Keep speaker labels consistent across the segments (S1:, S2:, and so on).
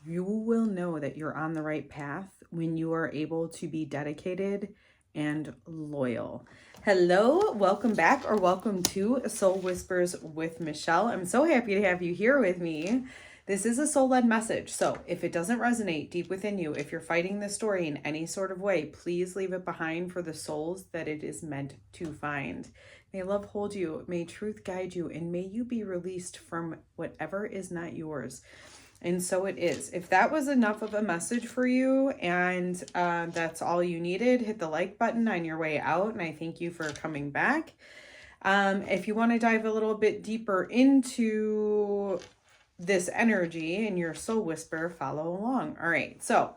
S1: You will know that you're on the right path when you are able to be dedicated and loyal. Hello, welcome back or welcome to Soul Whispers with Michelle. I'm so happy to have you here with me. This is a soul-led message. So if it doesn't resonate deep within you, if you're fighting this story in any sort of way, please leave it behind for the souls that it is meant to find. May love hold you, may truth guide you, and may you be released from whatever is not yours. And so it is. If that was enough of a message for you and that's all you needed, hit the like button on your way out. And I thank you for coming back. If you want to dive a little bit deeper into this energy and your soul whisper, follow along. All right. So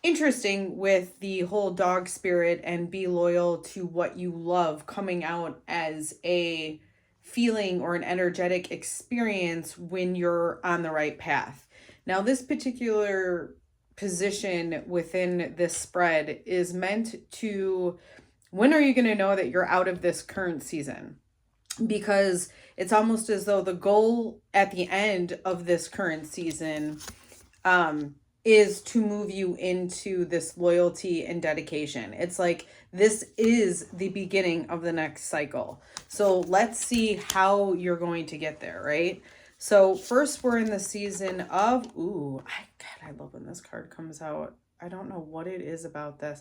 S1: interesting with the whole dog spirit and be loyal to what you love coming out as a feeling or an energetic experience when you're on the right path. Now, this particular position within this spread is meant to, when are you going to know that you're out of this current season? Because it's almost as though the goal at the end of this current season is to move you into this loyalty and dedication. It's like this is the beginning of the next cycle. So let's see how you're going to get there, right? So first we're in the season of, God, I love when this card comes out. I don't know what it is about this.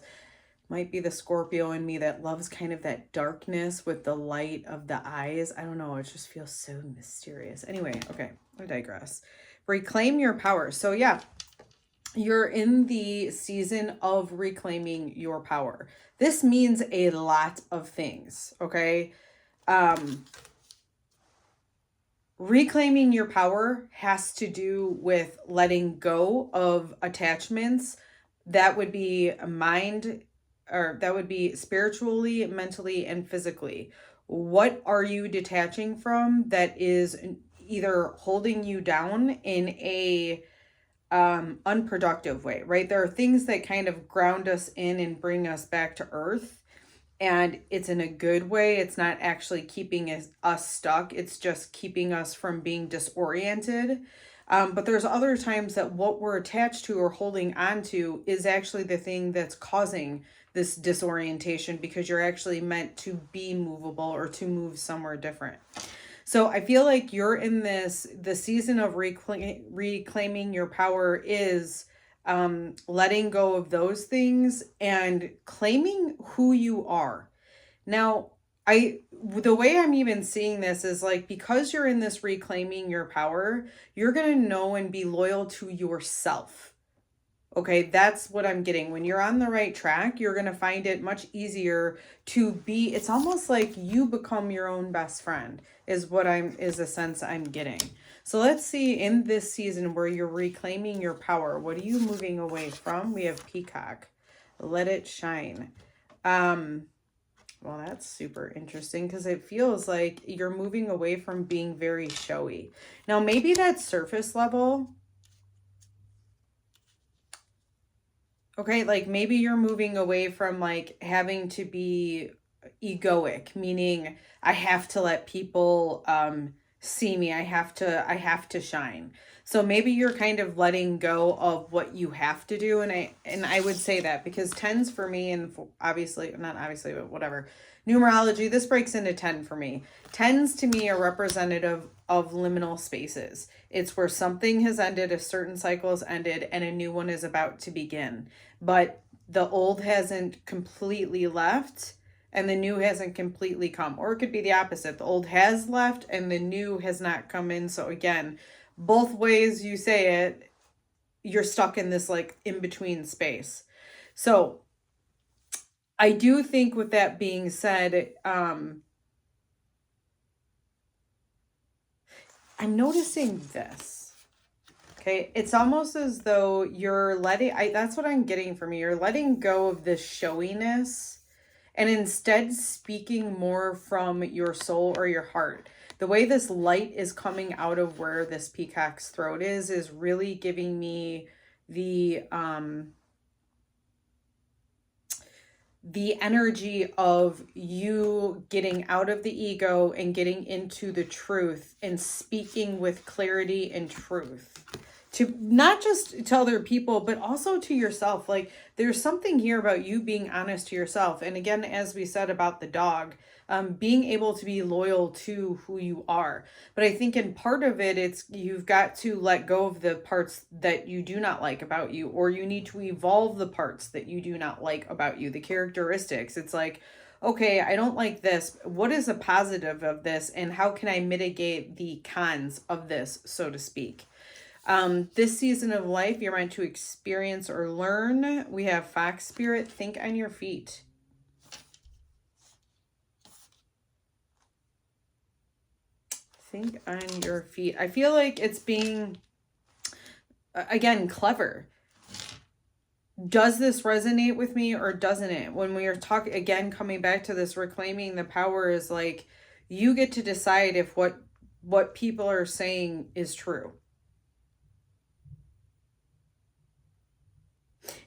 S1: Might be the Scorpio in me that loves kind of that darkness with the light of the eyes. I don't know. It just feels so mysterious. Anyway, okay, I digress. Reclaim your power. So yeah, you're in the season of reclaiming your power. This means a lot of things, okay? Reclaiming your power has to do with letting go of attachments that would be that would be spiritually, mentally, and physically. What are you detaching from that is either holding you down in a unproductive way, right? There are things that kind of ground us in and bring us back to earth, and it's in a good way. It's not actually keeping us stuck. It's just keeping us from being disoriented. But there's other times that what we're attached to or holding on to is actually the thing that's causing this disorientation, because you're actually meant to be movable or to move somewhere different. So I feel like you're in the season of reclaiming your power is letting go of those things and claiming who you are. Now, the way I'm even seeing this is like, because you're in this reclaiming your power, you're going to know and be loyal to yourself. Okay, that's what I'm getting. When you're on the right track, you're going to find it much easier to be, it's almost like you become your own best friend is a sense I'm getting. So let's see, in this season where you're reclaiming your power, what are you moving away from? We have Peacock. Let it shine. Well, that's super interesting because it feels like you're moving away from being very showy. Now, maybe that's surface level. Okay, like maybe you're moving away from like having to be egoic, meaning I have to let people see me. I have to shine. So maybe you're kind of letting go of what you have to do, and I would say that because 10s for me, and obviously not obviously, but whatever. Numerology, this breaks into 10 for me. 10s to me are representative of liminal spaces. It's where something has ended, a certain cycle has ended, and a new one is about to begin. But the old hasn't completely left and the new hasn't completely come. Or it could be the opposite. The old has left and the new has not come in. So again, both ways you say it, you're stuck in this like in-between space. So I do think, with that being said, I'm noticing this. Okay, it's almost as though you're that's what I'm getting from you. You're letting go of this showiness and instead speaking more from your soul or your heart. The way this light is coming out of where this peacock's throat is really giving me the energy of you getting out of the ego and getting into the truth and speaking with clarity and truth. to not just to other people, but also to yourself. Like, there's something here about you being honest to yourself. And again, as we said about the dog, being able to be loyal to who you are. But I think in part of it, it's you've got to let go of the parts that you do not like about you, or you need to evolve the parts that you do not like about you, the characteristics. It's like, okay, I don't like this. What is a positive of this? And how can I mitigate the cons of this, so to speak? This season of life, you're meant to experience or learn. We have fox spirit, think on your feet. Think on your feet. I feel like it's being, again, clever. Does this resonate with me or doesn't it? When we are talking, again, coming back to this reclaiming the power, is like, you get to decide if what people are saying is true.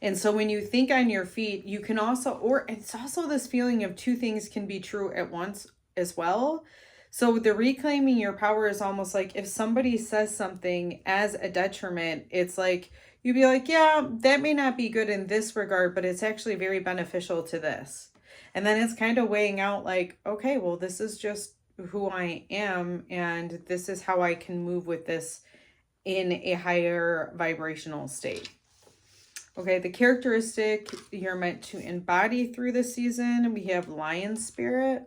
S1: And so when you think on your feet, you can also, or it's also this feeling of two things can be true at once as well. So the reclaiming your power is almost like if somebody says something as a detriment, it's like, you'd be like, yeah, that may not be good in this regard, but it's actually very beneficial to this. And then it's kind of weighing out like, okay, well, this is just who I am, and this is how I can move with this in a higher vibrational state. Okay, the characteristic you're meant to embody through the season, we have lion spirit.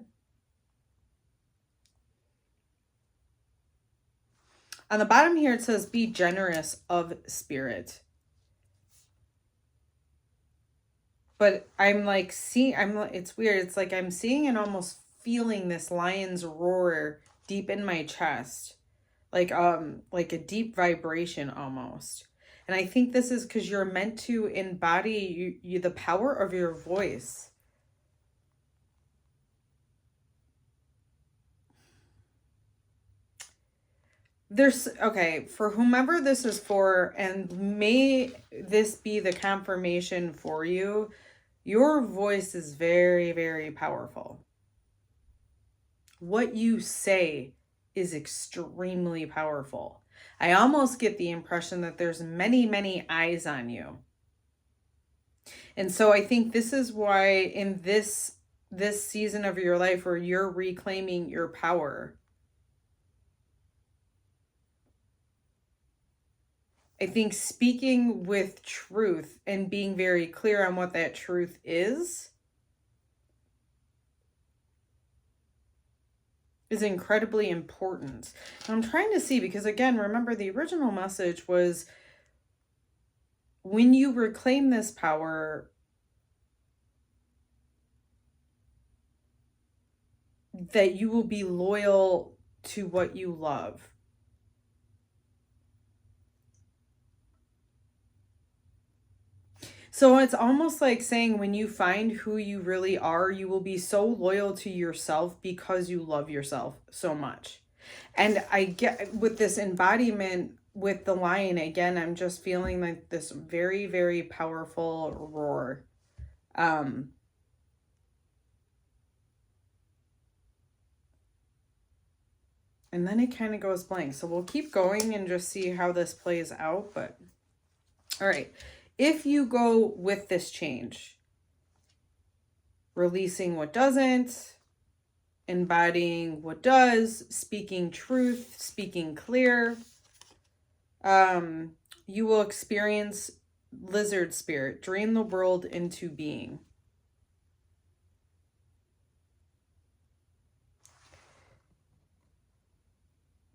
S1: On the bottom here, it says, be generous of spirit. But I'm like, it's weird. It's like I'm seeing and almost feeling this lion's roar deep in my chest. Like a deep vibration almost. And I think this is because you're meant to embody the power of your voice. Okay, for whomever this is for, and may this be the confirmation for you, your voice is very, very powerful. What you say is extremely powerful. I almost get the impression that there's many, many eyes on you. And so I think this is why in this season of your life where you're reclaiming your power, I think speaking with truth and being very clear on what that truth is incredibly important. And I'm trying to see, because again, remember the original message was, when you reclaim this power, that you will be loyal to what you love. So it's almost like saying, when you find who you really are, you will be so loyal to yourself because you love yourself so much. And I get with this embodiment with the lion, again, I'm just feeling like this very, very powerful roar. And then it kind of goes blank. So we'll keep going and just see how this plays out. But all right. If you go with this change, releasing what doesn't, embodying what does, speaking truth, speaking clear, you will experience lizard spirit, dream the world into being.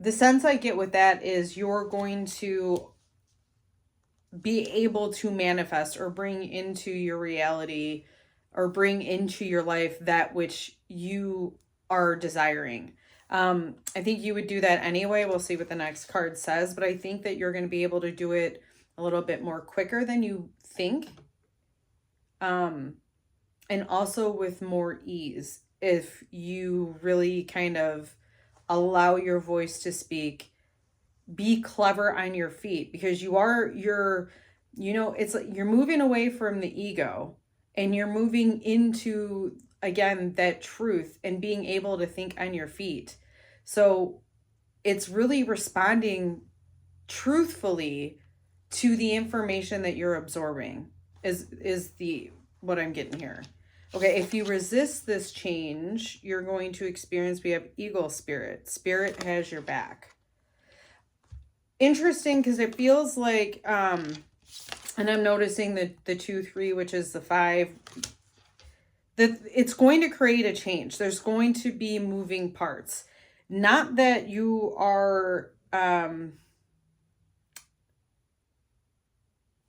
S1: The sense I get with that is you're going to be able to manifest or bring into your reality or bring into your life that which you are desiring. I think you would do that anyway. We'll see what the next card says, but I think that you're going to be able to do it a little bit more quicker than you think. And also with more ease, if you really kind of allow your voice to speak. Be clever on your feet, because it's like you're moving away from the ego and you're moving into, again, that truth and being able to think on your feet. So it's really responding truthfully to the information that you're absorbing is what I'm getting here. Okay, if you resist this change, you're going to experience, we have eagle spirit. Spirit has your back. Interesting, because it feels like, and I'm noticing that the 2-3, which is the 5, that it's going to create a change. There's going to be moving parts. Not that you are,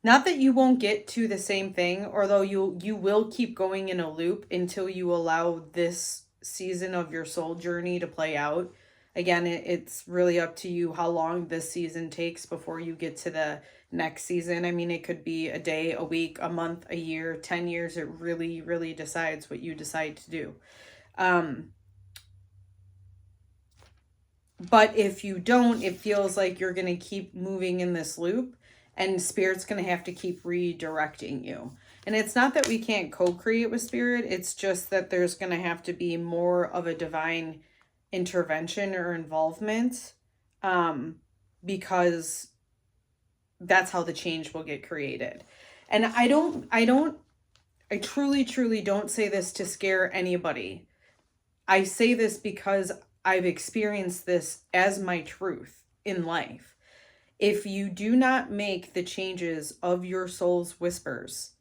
S1: not that you won't get to the same thing, although you will keep going in a loop until you allow this season of your soul journey to play out. Again, it's really up to you how long this season takes before you get to the next season. I mean, it could be a day, a week, a month, a year, 10 years. It really, really decides what you decide to do. But if you don't, it feels like you're going to keep moving in this loop, and Spirit's going to have to keep redirecting you. And it's not that we can't co-create with Spirit. It's just that there's going to have to be more of a divine intervention or involvement, because that's how the change will get created. And I truly don't say this to scare anybody. I say this because I've experienced this as my truth in life. If you do not make the changes of your soul's whispers,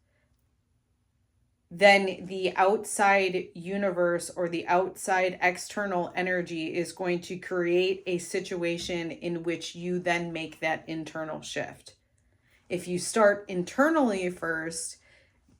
S1: then the outside universe or the outside external energy is going to create a situation in which you then make that internal shift. If you start internally first,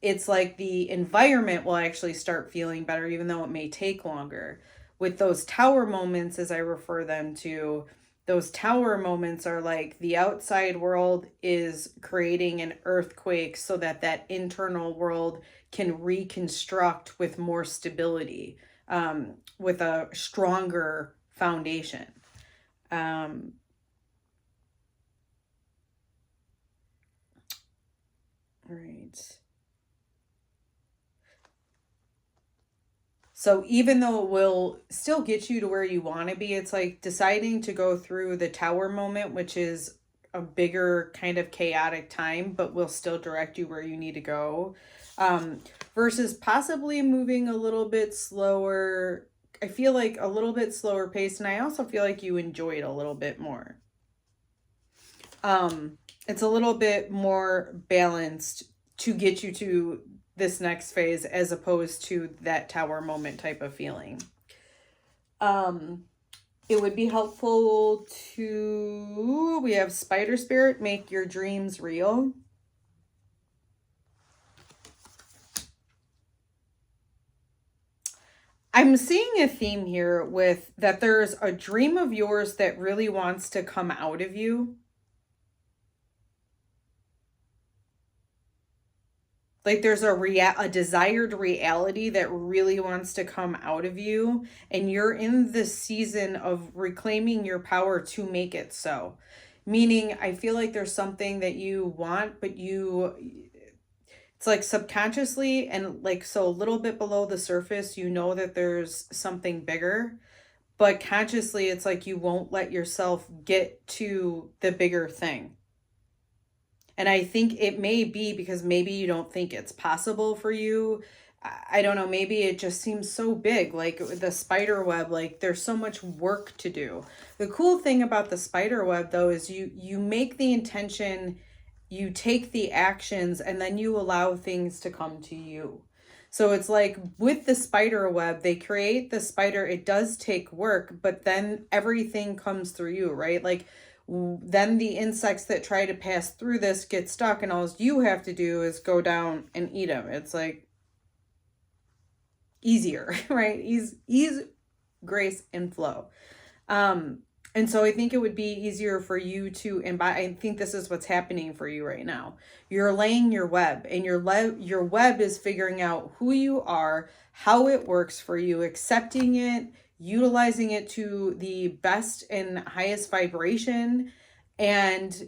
S1: it's like the environment will actually start feeling better, even though it may take longer. With those tower moments, as I refer them to, those tower moments are like the outside world is creating an earthquake so that that internal world can reconstruct with more stability, with a stronger foundation. All right. So even though it will still get you to where you want to be, it's like deciding to go through the tower moment, which is a bigger kind of chaotic time, but will still direct you where you need to go, versus possibly moving a little bit slower. I feel like a little bit slower pace, and I also feel like you enjoy it a little bit more. It's a little bit more balanced to get you to this next phase, as opposed to that tower moment type of feeling. It would be helpful to, we have spider spirit, make your dreams real. I'm seeing a theme here with that there's a dream of yours that really wants to come out of you. Like there's a desired reality that really wants to come out of you, and you're in the season of reclaiming your power to make it so. Meaning, I feel like there's something that you want, but it's like subconsciously and like so a little bit below the surface, you know that there's something bigger, but consciously it's like you won't let yourself get to the bigger thing. And I think it may be because maybe you don't think it's possible for you. I don't know, maybe it just seems so big, like the spider web, like there's so much work to do. The cool thing about the spider web though is you make the intention, you take the actions, and then you allow things to come to you. So it's like with the spider web, they create the spider, it does take work, but then everything comes through you, right? Like then the insects that try to pass through this get stuck, and all you have to do is go down and eat them. It's like easier, right? Ease, grace, and flow. And so I think it would be easier for you to embody. I think this is what's happening for you right now. You're laying your web, and your web is figuring out who you are, how it works for you, accepting it, utilizing it to the best and highest vibration, and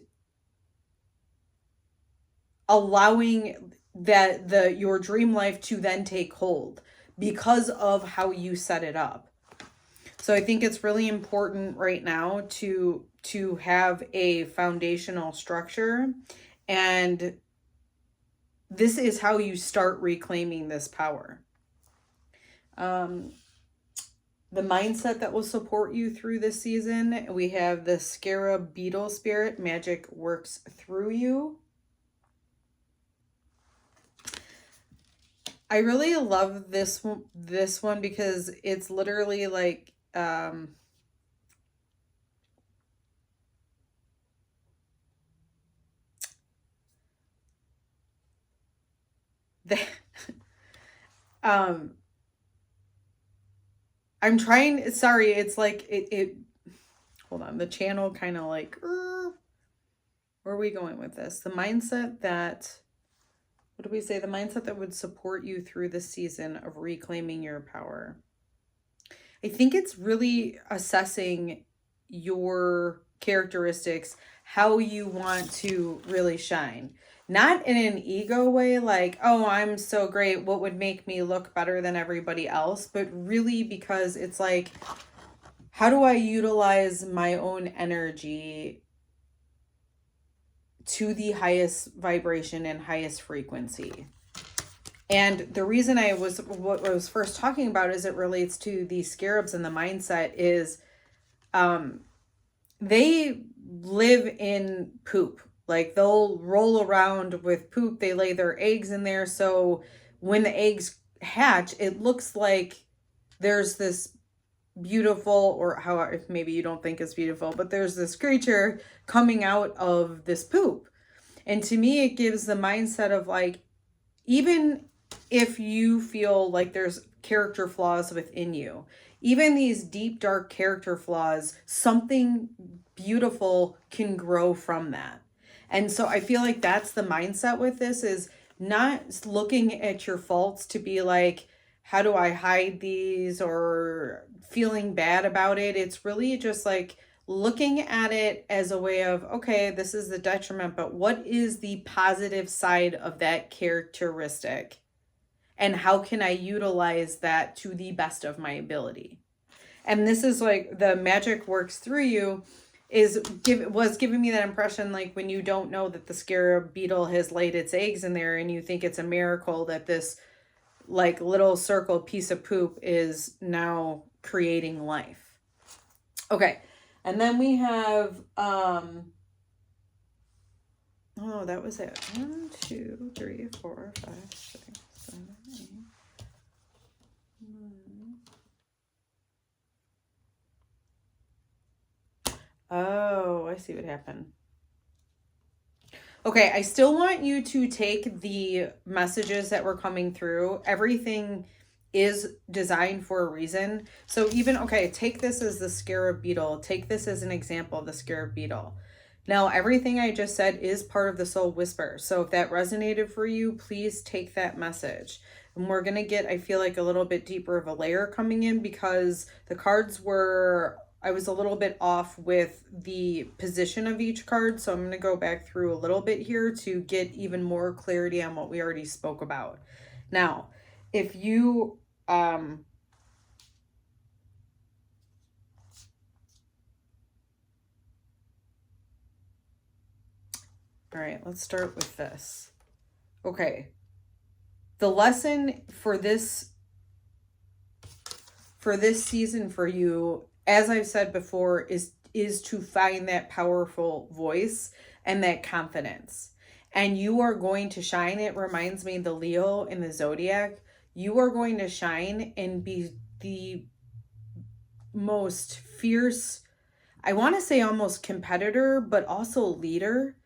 S1: allowing that your dream life to then take hold because of how you set it up. So I think it's really important right now to have a foundational structure, and this is how you start reclaiming this power. The mindset that will support you through this season, we have the 𝗪𝗶𝗶𝗵𝘁 spirit. Magic works through you. I really love this one because it's literally like the I'm trying, sorry, it's like it hold on, the channel kind of like where are we going with this? The mindset that, what do we say? The mindset that would support you through the season of reclaiming your power. I think it's really assessing your characteristics, how you want to really shine. Not in an ego way, like, oh, I'm so great, what would make me look better than everybody else? But really because it's like, how do I utilize my own energy to the highest vibration and highest frequency? And the reason what I was first talking about as it relates to these scarabs and the mindset is they live in poop. Like they'll roll around with poop. They lay their eggs in there. So when the eggs hatch, it looks like there's this beautiful, or how, if maybe you don't think it's beautiful, but there's this creature coming out of this poop. And to me, it gives the mindset of like, even if you feel like there's character flaws within you, even these deep, dark character flaws, something beautiful can grow from that. And so I feel like that's the mindset with this, is not looking at your faults to be like, how do I hide these, or feeling bad about it. It's really just like looking at it as a way of, okay, this is the detriment, but what is the positive side of that characteristic? And how can I utilize that to the best of my ability? And this is like the magic works through you was giving me that impression, like when you don't know that the scarab beetle has laid its eggs in there and you think it's a miracle that this like little circle piece of poop is now creating life. Okay. And then we have, oh, that was it. 1, 2, 3, 4, 5, 6, 7, 8. Oh, I see what happened. Okay, I still want you to take the messages that were coming through. Everything is designed for a reason. So even, okay, take this as the scarab beetle. Take this as an example of the scarab beetle. Now, everything I just said is part of the soul whisper. So if that resonated for you, please take that message. And we're going to get, I feel like, a little bit deeper of a layer coming in, because the cards were, I was a little bit off with the position of each card. So I'm going to go back through a little bit here to get even more clarity on what we already spoke about. Now, if you, all right, let's start with this. Okay. The lesson for this season for you, as I've said before, is to find that powerful voice and that confidence. And you are going to shine. It reminds me of the Leo in the zodiac. You are going to shine and be the most fierce, I want to say almost competitor, but also leader,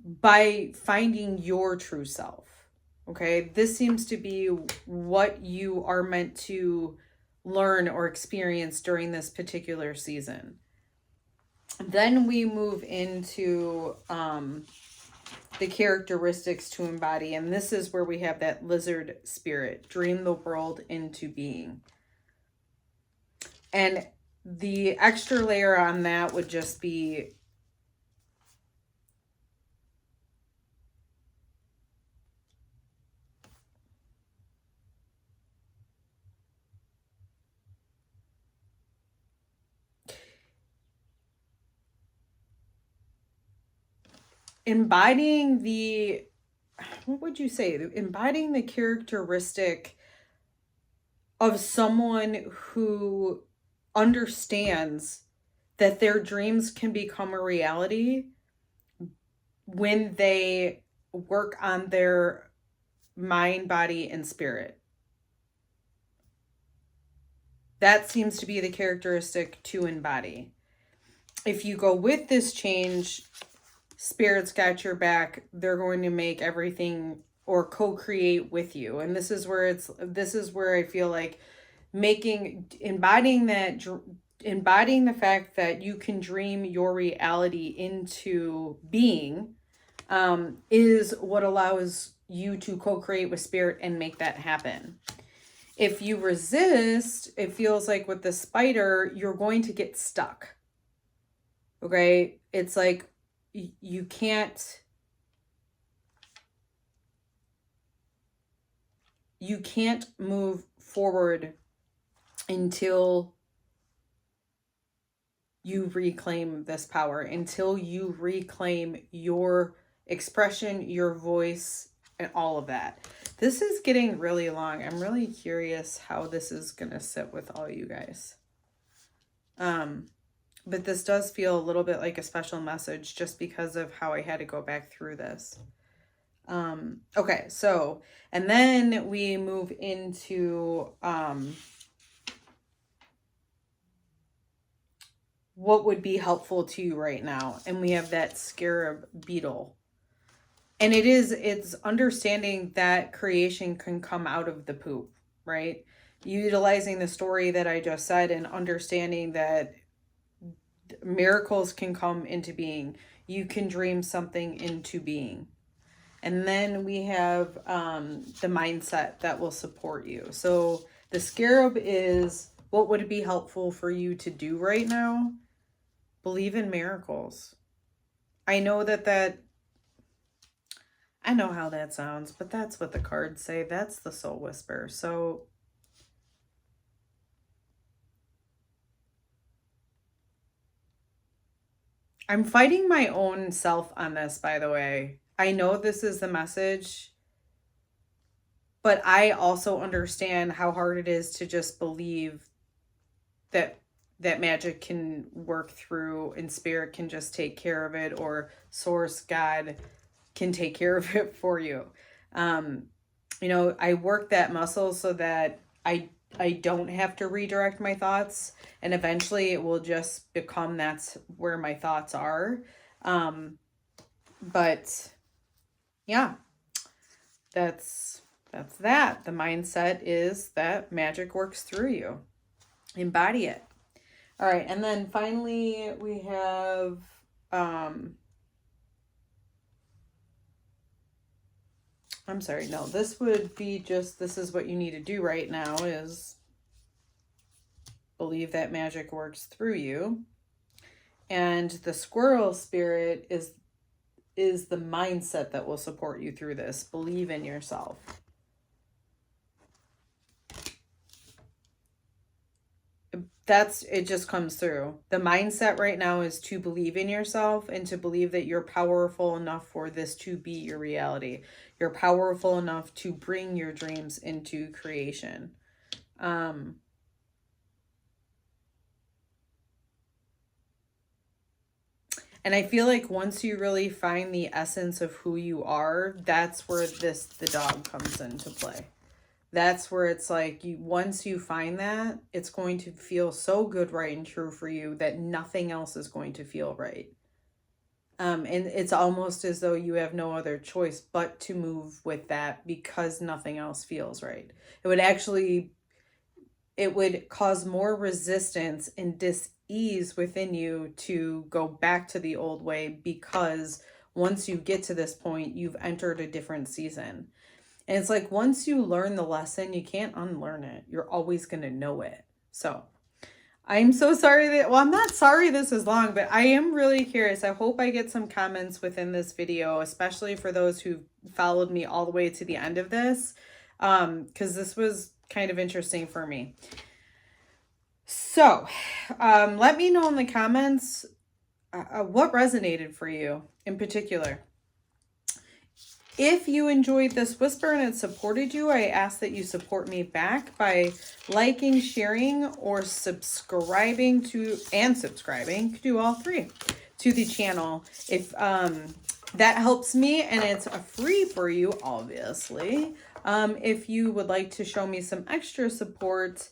S1: by finding your true self. Okay, this seems to be what you are meant to learn or experience during this particular season. Then we move into the characteristics to embody, and this is where we have that lizard spirit, dream the world into being. And the extra layer on that would just be, embodying the, what would you say? Embodying the characteristic of someone who understands that their dreams can become a reality when they work on their mind, body, and spirit. That seems to be the characteristic to embody. If you go with this change, Spirit's got your back. They're going to make everything or co-create with you. And this is where I feel like embodying the fact that you can dream your reality into being is what allows you to co-create with Spirit and make that happen. If you resist, it feels like with the spider, you're going to get stuck. Okay? It's like you can't move forward until you reclaim this power, until you reclaim your expression, your voice, and all of that. This is getting really long. I'm really curious how this is going to sit with all you guys. But this does feel a little bit like a special message just because of how I had to go back through this. Okay, so, and then we move into what would be helpful to you right now. And we have that scarab beetle. And it's understanding that creation can come out of the poop, right? Utilizing the story that I just said and understanding that miracles can come into being. You can dream something into being. And then we have the mindset that will support you. So the scarab is, what would it be helpful for you to do right now? Believe in miracles. I know I know how that sounds, but that's what the cards say. That's the soul whisper. So I'm fighting my own self on this, by the way. I know this is the message, but I also understand how hard it is to just believe that magic can work through and Spirit can just take care of it, or Source, God, can take care of it for you. I work that muscle so that I don't have to redirect my thoughts, and eventually it will just become that's where my thoughts are. But yeah, that's that. The mindset is that magic works through you. Embody it. All right, and then finally we have I'm sorry, no, this would be just, this is what you need to do right now is believe that magic works through you. And the squirrel spirit is the mindset that will support you through this. Believe in yourself. It just comes through. The mindset right now is to believe in yourself and to believe that you're powerful enough for this to be your reality. You're powerful enough to bring your dreams into creation. And I feel like once you really find the essence of who you are, that's where the dog comes into play. That's where it's like, once you find that, it's going to feel so good, right, and true for you that nothing else is going to feel right. And it's almost as though you have no other choice but to move with that because nothing else feels right. It would cause more resistance and dis-ease within you to go back to the old way, because once you get to this point, you've entered a different season. And it's like, once you learn the lesson, you can't unlearn it. You're always going to know it. So I'm so sorry I'm not sorry this is long, but I am really curious. I hope I get some comments within this video, especially for those who followed me all the way to the end of this, because this was kind of interesting for me. So let me know in the comments what resonated for you in particular. If you enjoyed this whisper and it supported you, I ask that you support me back by liking, sharing, or subscribing to, and subscribing, do all three, to the channel. If that helps me, and it's free for you, obviously. If you would like to show me some extra support,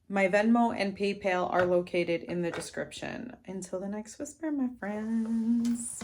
S1: my Venmo and PayPal are located in the description. Until the next whisper, my friends.